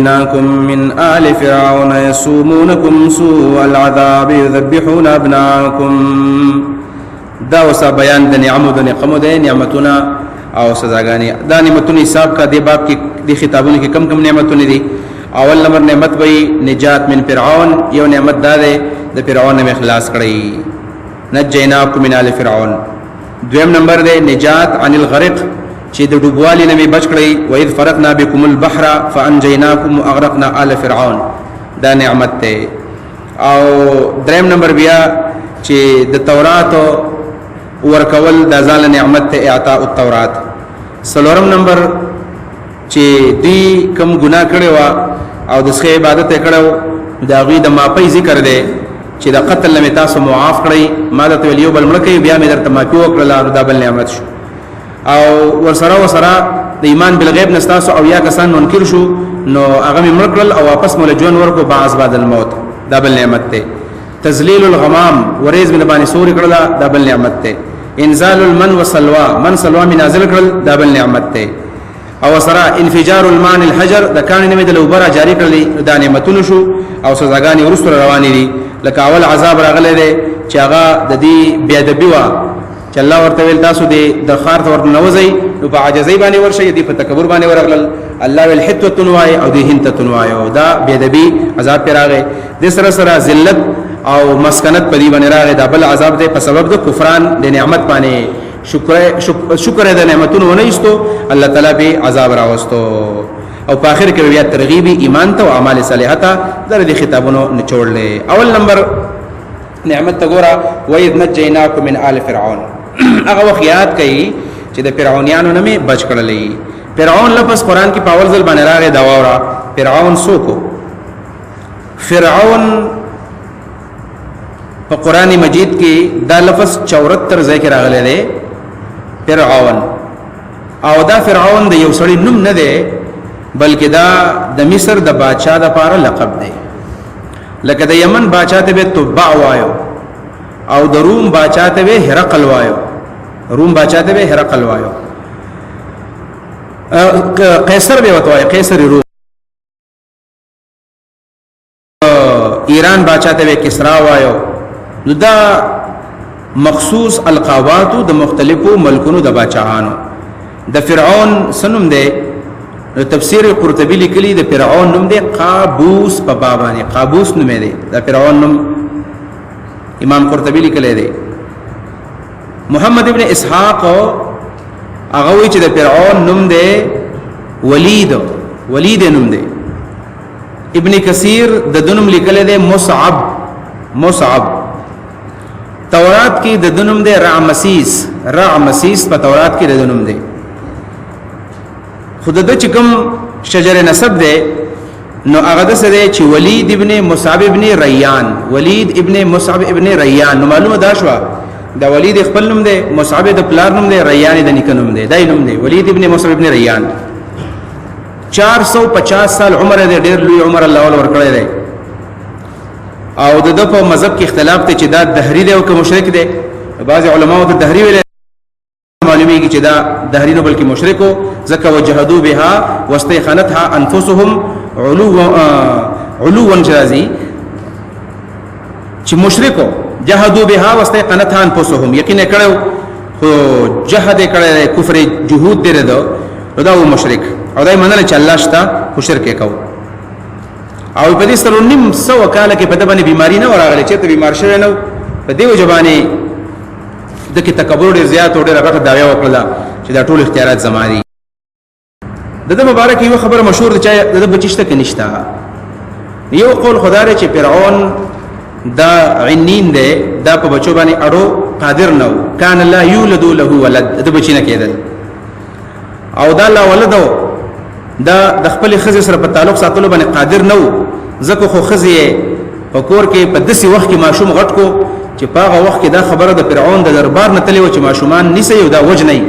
نجيناكم من آل فرعون يسومونكم سوء العذاب يذبحون أبناءكم. دا وسا بیان د نعمت د نقمو د نعمتونه او سزاګانی. دا نعمتونه حساب کا دی باب کې دی خطابونه کې کم کم نعمتونه دي. اول نمبر نعمت وی نجات من فرعون، یو نعمت دا ده د فرعون نه اخلاص کړی، نجیناکم من آل فرعون. دویم نمبر ده نجات عن الغرق، چې د ډوبوالي نه بچ کړی، و اذ فرقنا بكم البحر فانجیناکم واغرقنا آل فرعون، دا نعمت ده. او دریم نمبر بیا چې د تورات ورکول د ځاله نعمت ته اعطاء التورات. سلورم نمبر چې دی کم ګناه کړي وا او د ښه عبادت کړو دا غي د ماپي ذکر دی چې د قتل لم تاسو معاف کړی، ما د یو بل ملکي بیا مې درته ماپي وکړل او دا بل نعمت شو. او ورسره د ایمان بالغیب نستاسو او یا کسان منکر شو نو هغه مې مړکل او واپس مول جون ورکو باز بعد الموت، دا بل نعمت ته. تذلیل الغمام، ورېز من باندې سوري کړل، دا بل نعمت ته. انزال المن وسلوا، من سلوا من نازل کړل، دا بل نعمت ته. او سره انفجار المان الحجر، د کان نه د لوبره جاری کړلې، دا نعمتونه شو. او سزاګانی ورسره روانې دي، لکه اول عذاب راغله دي چې هغه د دې بی ادبی وا چې الله ورته ویل تاسو دې د خار ته ورنوځي نو په عاجزۍ باندې ورشي، دې په تکبر باندې ورغلل، الله ول حتتن وای او دې هنتتن وای، او دا بی ادبی عذاب پر راغې. د سره ذلت او مسکنت په دې باندې راغې، دا بل عذاب دې په سبب د کفران د نعمت باندې شکر د نعمتونو نه ایستو، الله تعالی به عذاب راوستو. او په اخر کې بیا ترغیب ایمان ته او اعمال صالحه ته در دې خطابونو نچوړلې. اول نمبر نعمت ته ګوره، وَإِذْ نَجَّيْنَاكُم مِّنْ آلِ فِرْعَوْنَ. هغه وخت یاد کړئ چې د فرعونانو نه بچ کړلې. فرعون لفظ قران کې په اول ځل باندې راغی، دا وره فرعون سوکو. فرعون په قران مجید کې دا لفظ 74 ځای کې راغلی دی فرعون. او دا فرعون د یو سړی نوم نه دی بلکې دا د مصر د بادشاہ د پاره لقب دی. لکه د یمن بادشاہ ته به تبع وایو او د روم بادشاہ ته به هرقل وایو، روم بادشاہ ته به هرقل وایو. قیصر به وتوای قیصر روم. ایران بادشاہ ته به کسرا وایو. نو دا مخصوص القاباتو د مختلفو ملکونو د بادشاہانو. د فرعون سنم دی، تفسیر قرطبی لیکلی د فرعون نوم دی قابوس په بابانی، قابوس نوم دی د فرعون نوم، امام قرطبی لیکلی دی. محمد ابن اسحاق هغه وی چې د فرعون نوم دی ولید نوم دی. ابن کثیر د دنوم لیکلی دی مصعب. تورات کې د دنوم دی رعمسیس په تورات کې د دنوم دی. خود د چکم شجر نسب دی نو هغه د سره چې ولید ابن مصعب ابن ریان، نو معلومه دا شو دا ولید خپل نوم دی، مصعب د پلار نوم دی، ریان د نیک نوم دی، دای نوم دی ولید ابن مصعب ابن ریان. 450 سال عمر دی، ډیر لوی عمر الله ول ورکړی دی. او د په مذهب کې اختلاف ته چې دا دهری دی او که مشرک دی. بعض علماء ته دهری ویل، معلومیږي چې دا دهری نه بلکې مشرکو، ځکه وجحدوا بها واستيقنتها انفسهم علوا جازي، چې مشرکو جحدوا بها واستيقنتها انفسهم، یقین کړو خو جهاد کړی کفر جهود دی دا و مشرک، او دا منل چې الله شته خو شرک کو. او په دې سره 900 کال کې په دې باندې بیماری نه وراغله چې ته بیمار شوی نو، په دې وجبانی د کې تکبر ډیر زیات او ډیر غټ دعوی وکړه چې دا ټول اختیارات زما دي. د مبارک یو خبر مشهور دی چې د بچشته کې نشتا. یو قول خدای چې فرعون دا عنین دی، دا په بچو باندې اړو قادر نو، کان لا یولد له ولد، د بچی نه کېدل. او دا لا ولدو دا د خپل خزې سره په تعلق ساتلو باندې قادر نو، ځکه خو خزې په کور کې په داسې وخت کې ماشوم غټ کو چې په هغه وخت کې دا خبره د فرعون د دربار نه تللی و چې ماشومان نیسي او دا وجنی.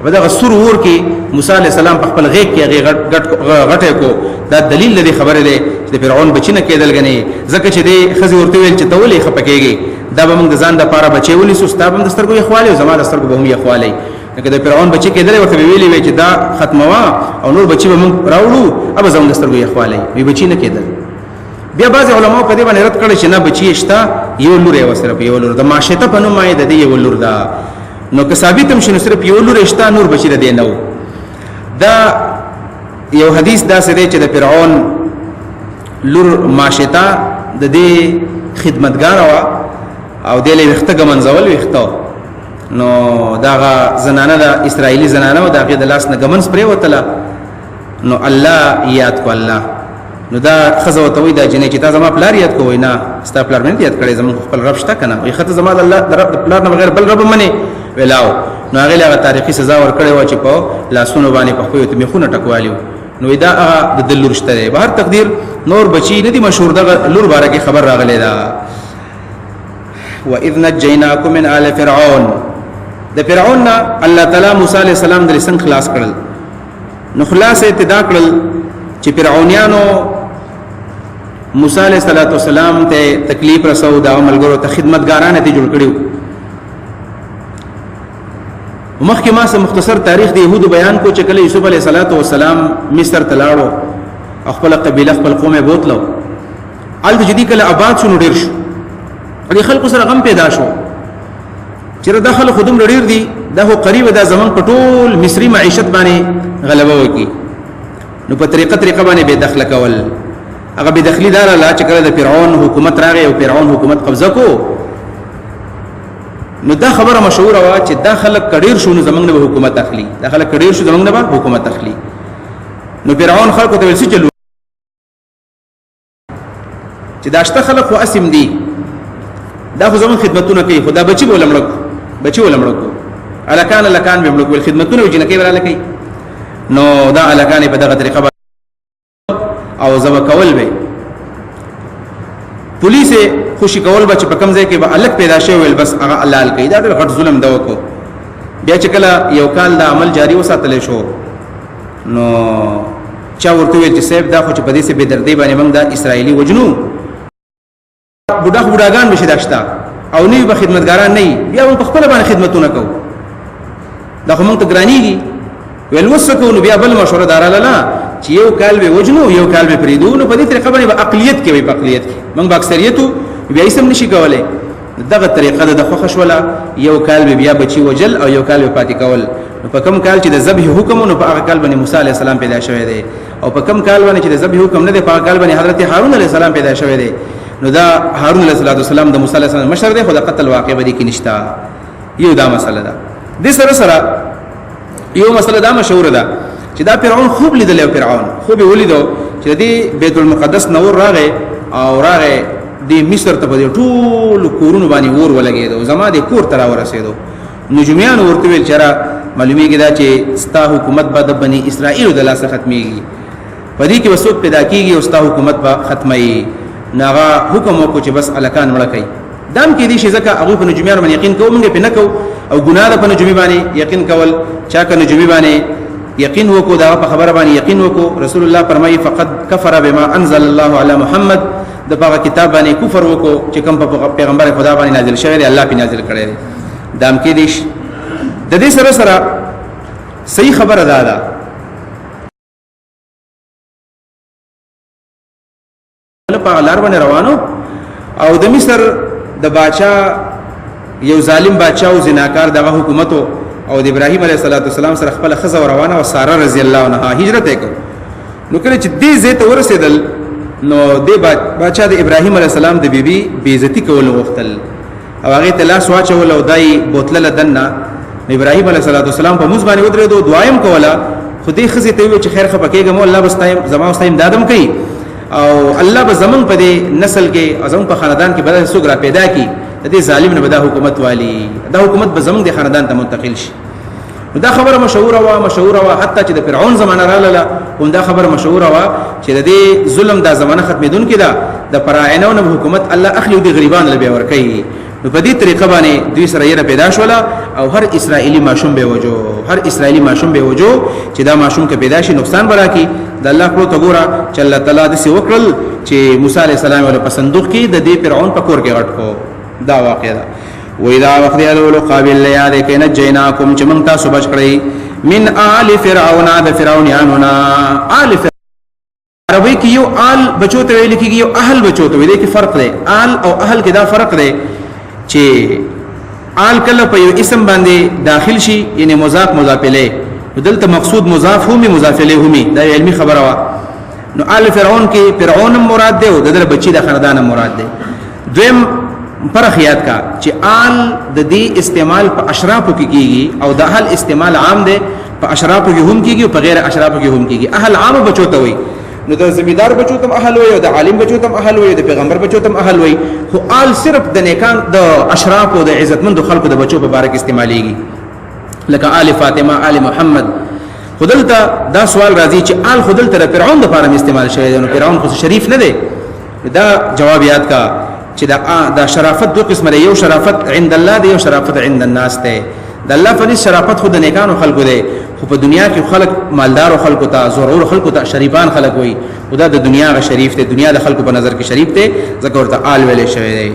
په دغه سور ور کې موسی علی السلام په خپل غیږ کې غټه کو، دا دلیل لري خبره ده چې فرعون بچی نه کېدل غني، ځکه چې دې خزې ورته ویل چې تولې خپکیږي دا به موږ د ځان د پاره بچي ولې سستا به د سترګو یخواله او زما د سترګو به هم یخواله. لکه د فرعون بچی کېدل ورته ویلي وي چې دا ختموا او نور بچی به موږ راوړو اب زموږ سترګو یې خوالي وی بچی نه کېدل. بیا بعض علماء په دې باندې رد کړي چې نه بچی شته یو لور یې وسره یو لور د ماشته په نوم یې د دې یو لور دا نو که ثابت هم شنو صرف یو لور شته نور بچی د دې نو. دا یو حدیث دا سره چې د فرعون لور ماشته د دې خدمتګار او د له وخته ګمنځول وخته نو دا زنانه د اسرایلی زنانه او دغه د لاس نه ګمنځ پرې وتله نو الله یاد کو الله نو دا خزه وتوي دا جنې چې تاسو ما پلار یاد کوی نه ستا پلار مې یاد کړی زمون خپل رب شته کنه وي خته زما الله د رب پلار نه بغیر بل رب منی ویلاو نو هغه له تاریخي سزا ور کړی و چې په لاسونو باندې په خو ته میخونه ټکوالیو نو دا د دلور شته به هر تقدیر نور بچی نه دي مشهور د لور باره کې خبر راغلی دا واذ نجيناكم من آل فرعون د فرعون نه الله تعالی موسی علیہ السلام د لسان خلاص کړل نو خلاص ابتدا کړل چې فرعونانو موسی علیہ السلام ته تکلیف رسو دا ملګرو ته خدمتګاران ته جوړ کړیو. مخکې ما سره مختصر تاریخ د يهودو بیان کو چې کله یوسف علیہ السلام مصر ته لاړو خپل قبیله خپل قوم بوتلو ال د جدي کله آباد شو ډیر شو د خلکو سره غم پیدا شو چې داخله خودم ډیر دي دا هو قریب دا زمون پټول مصری معیشت باندې غلبه وکي نو په طریقه باندې به دخل کول هغه به دخلی دار لا چې کله د فرعون حکومت راغی او فرعون حکومت قبضه کو نو دا خبره مشهوره وا چې داخله کډیر شو نو زمونږ به حکومت اخلي داخله کډیر شو زمونږ به حکومت اخلي نو فرعون خلکو ته ویل چې چلو چې داشته خلک خو اسم دي دا خو زمون خدمتونه کوي خدا بچي ولمړو الکان به ملک خدمتونه وجنه کوي ولا کوي نو دا الکان په دغه طریقه او زو کول به پولیس خوشی کول به چې په کم ځای کې به الک پیدا شي ویل بس هغه حلال کوي دا ډېر غټ ظلم دا وکړو. بیا چې کله یو کال دا عمل جاری وساتل شو نو چا ورته ویل چې صاحب دا خو چې په دې سه به دردي باندې موږ دا اسرایلی وجنو بډاګان بشي داشتا او نه به خدمتګاران نه بیا موږ خپل باندې خدمتونه کوو دا خو موږ ته ګرانیږي ویل وسکو نو بیا بل مشوره داراله نه چې یو کال به وجنو یو کال به پریدو نو په دې طریقه باندې اقلیت کې وي په اقلیت کې موږ اکثریتو بیا یې سم نشي کولای دغه طریقه د خوښ ولا یو کال به بیا بچي وجل او یو کال به پاتې کول نو په کوم کال چې د ذبح حکم نو په هغه کال باندې موسی علی السلام پیدا شوی دی او په کوم کال باندې چې د ذبح حکم نه دی په هغه کال باندې حضرت هارون علی السلام پیدا شوی دی نو دا هارون علیه السلام د موسی علیه السلام مشر دی خو د قتل واقع به دي کې نشتا یو دا مسله ده. د سره یو مسله دا مشهور ده چې دا فرعون خوب لیدل او فرعون خوب ولیدو چې د بیت المقدس نور راغی او راغی د مصر ته په ټول کورونو باندې ور ولګېدو زما د کور تر ورسېدو نجوميان ورته ویل چې را معلومیږي دا چې ستا حکومت به د بني اسرائیل د لاسه ختميږي په دې کې وسوک پیدا کیږي او ستا حکومت به ختمي ناغه حکم وکړو چې بس الکان مړ کړي دام کې دي چې ځکه هغه په نجوميان باندې یقین کوو موږ په نه کوو او ګناه په نجومي باندې یقین کول چا که نجومي باندې یقین وکړو دا په خبره باندې یقین وکړو رسول الله فرمایي فقد كفر بما انزل الله على محمد د هغه کتاب باندې کفر وکړو چې کوم په پیغمبر خدا باندې نازل شوی دی الله په نازل کړی دی دام کې دي د دې سره صحیح خبره ده په لار باندې روانو او د مصر د بادشاہ یو ظالم بادشاہ او زناکار دغه حکومت او د ابراهیم علیه السلام سره خپل خزه روانه او ساره رضی الله عنها هجرت وکړه نو کله چې دې زه ته ورسېدل نو د بادشاہ د ابراهیم علیه السلام د بیبي بیزتی کول وختل او هغه ته لاس واچول او دای بوتله دنه ابراهیم علیه السلام په موږ باندې ودرېدو دعایم کوله خو دې خزه ته وی چې خیر خپکهګم الله بستایم زما واستایم دادم کوي او الله به زمون په دې نسل کې ازم په خاندان کې بدل سوګرا پیدا کی د دې ظالم نه بدا حکومت والی دا حکومت به زمون د خاندان ته منتقل شي دا خبره مشهوره وا حتی چې د فرعون زمانه رااله هم دا خبره مشهوره وا چې د دې ظلم دا زمانه ختمېدون کې دا د پراعنونو حکومت الله اخلي د غریبان لبه ور کوي نو په دې طریقه باندې دوی سره یې پیدا شولا او هر اسرائیلی ماشوم به وجو چې دا ماشوم کې پیدا شي نقصان برا کی د الله کو ته ګوره چې الله تعالی د سی وکړل چې موسی علی السلام له صندوق کې د دې فرعون په کور کې غټ کو دا واقعا وإذا وقت يلولو قابل لياد كي نجيناكم چمن تاسو بچ کړی من آل فرعون د فرعونانونا آل عربی کی یو آل بچو ته ویل کیږي یو اهل بچو ته ویل کی فرق دی آل او اهل کې دا فرق دی چې آل کله په یو اسم باندې داخل شي یعنی مضاف مضاف الیه دلته مقصود مضاف هم مضاف الیه هم دا علمی خبره وا نو آل فرعون کې فرعون مراد دی او دغه بچی د خاندان مراد دی دویم پرخیات کا چې آل د دې استعمال په اشرافو کې کیږي او د اهل استعمال عام دی په اشرافو کې هم کیږي او په غیر اشرافو کې هم کیږي اهل عام بچو ته وي نو د زمیدار بچو تم اهل وي او د عالم بچو تم اهل وي د پیغمبر بچو تم اهل وي خو آل صرف د نیکان د اشراف او د عزتمند خلکو د بچو په باره کې استعماليږي لکه آل فاطمه آل محمد خدلته دا سوال راځي چې آل خدلته د فرعون د لپاره استعمال شوی دی نو فرعون خو شریف نه دی دا جواب یاد کا چې دا شرافت دو قسم دی یو شرافت عند الله دی یو شرافت عند الناس دی د الله په شرافت خود نیکانو خلقو دی خو په دنیا کې خلق مالدار خلقو ته زورور خلقو ته شریفان خلق وي خدا د دنیا غ شریف ته دنیا د خلقو په نظر کې شریف ته ذکر ته آل ویلې شوی دی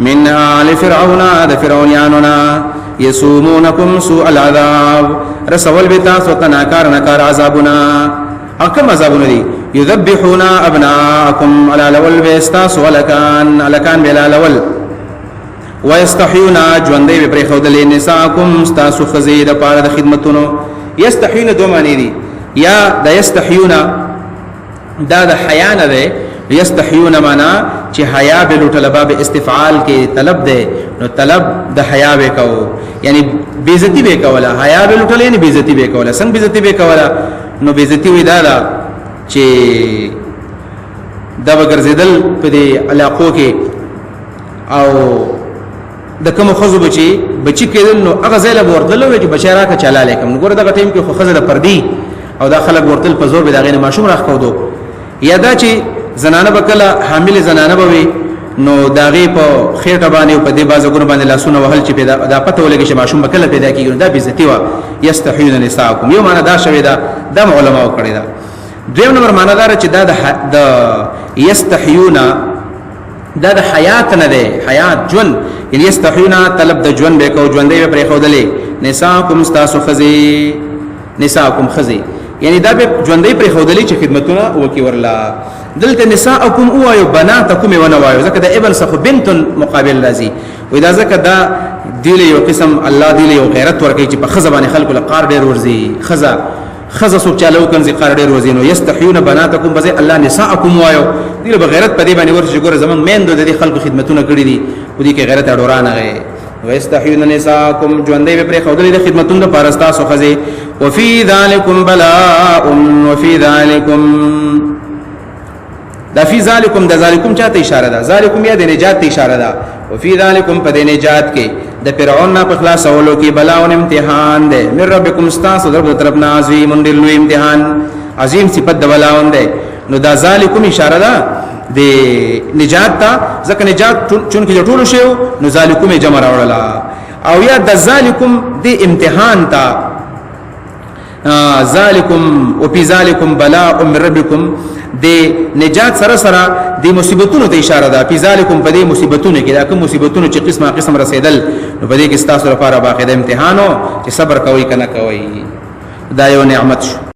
من آل فرعون د فرعونانونا یسومونکم سوء العذاب رسول بتا سوتناکار نکار عذابنا اکم عذابنا دی یذبحون ابناءکم علی لول بیستاس ولکان الکان بلا لول ويستحيون ژوندې به پرې خودلې نساءکم استاسو خزید پاره د خدمتونو یستحیون دو معنی دي یا د یستحیون دا د حیا نه ده یستحیون معنا چې حیا به لټل باب استفعال کې طلب ده نو طلب د حیا به کو یعنی بیزتی به کولا حیا به لټل یعنی بیزتی به کولا څنګه بیزتی به کولا نو بیزتی وی دا چې دا وګرځیدل په دې علاقو کې او د کوم خزو بچی کېدل نو هغه ځای له ورتل وي چې بشاره کا چلا لیکم نو ګوره دغه ټیم کې خو خزه د پردي او دا خلک ورتل په زور به دغه نه ماشوم راخ کودو یا دا چې زنانه بکله حامل زنانه به نو داغه په خېټه باندې او په دې بازګونو باندې لاسونه وهل چې پیدا دا پته ولګي چې ماشوم بکله پیدا کیږي دا بیزتی وا یستحیون نساءکم یو معنا دا شوی دا د علماء کړی دا دویم نمبر معنا دا چې دا د یستحیون دا د حیات نه ده حیات ژوند یعنی یستحیونا طلب د ژوند به کو ژوندې به پرې خودلې نساءکم استاسو خزی نساءکم خزی یعنی دا به ژوندې پرې خودلې چې خدمتونه وکي ورلا دلته نساءکم او یو بناتکم و نه وایو ځکه د ابن سخ بنت مقابل لذي و اذا ځکه دا دیله یو قسم الله دیله یو غیرت ورکړي چې په خزبانه خلکو لقار ډیر ورزي خزه سوچ چالو کنځي قار ډیر وزینو یستحیون بناتکم بزي الله نساءکم وایو دیله بغیرت په دې باندې ورشي ګور زمون میندو د خلکو خدمتونه کړې دي و دې کې غیرت اډورانه غي ويستحيون نساءكم ژوندې به پر خودلې د خدمتونو د پارستا سو خزي وفي ذلكم بلاء وفي ذلكم دا فی ذالکم د ذالکم چاته اشاره ده ذالکم یا د نجات ته اشاره ده وفي ذالکم په د نجات کې د فرعون نه په خلاص اولو کې بلاء او امتحان ده من ربکم استاسو در طرف عظیم لوی امتحان عظیم صفت د بلاء ده نو دا ذالکم اشاره ده د نجات ته ځکه نجات چون کې ټولو شی نو ذالکم جمع راوړلا او یا د ذالکم د امتحان ته ذالکم او فی ذالکم بلاء من ربکم د نجات سره سره د مصیبتونو ته اشاره ده فی ذالکم په دې مصیبتونو کې دا کوم مصیبتونو چې قسمه قسم رسیدل نو په دې کې ستاسو لپاره باقاعده امتحانو چې صبر کوئ کنه کوئ دا یو نعمت شو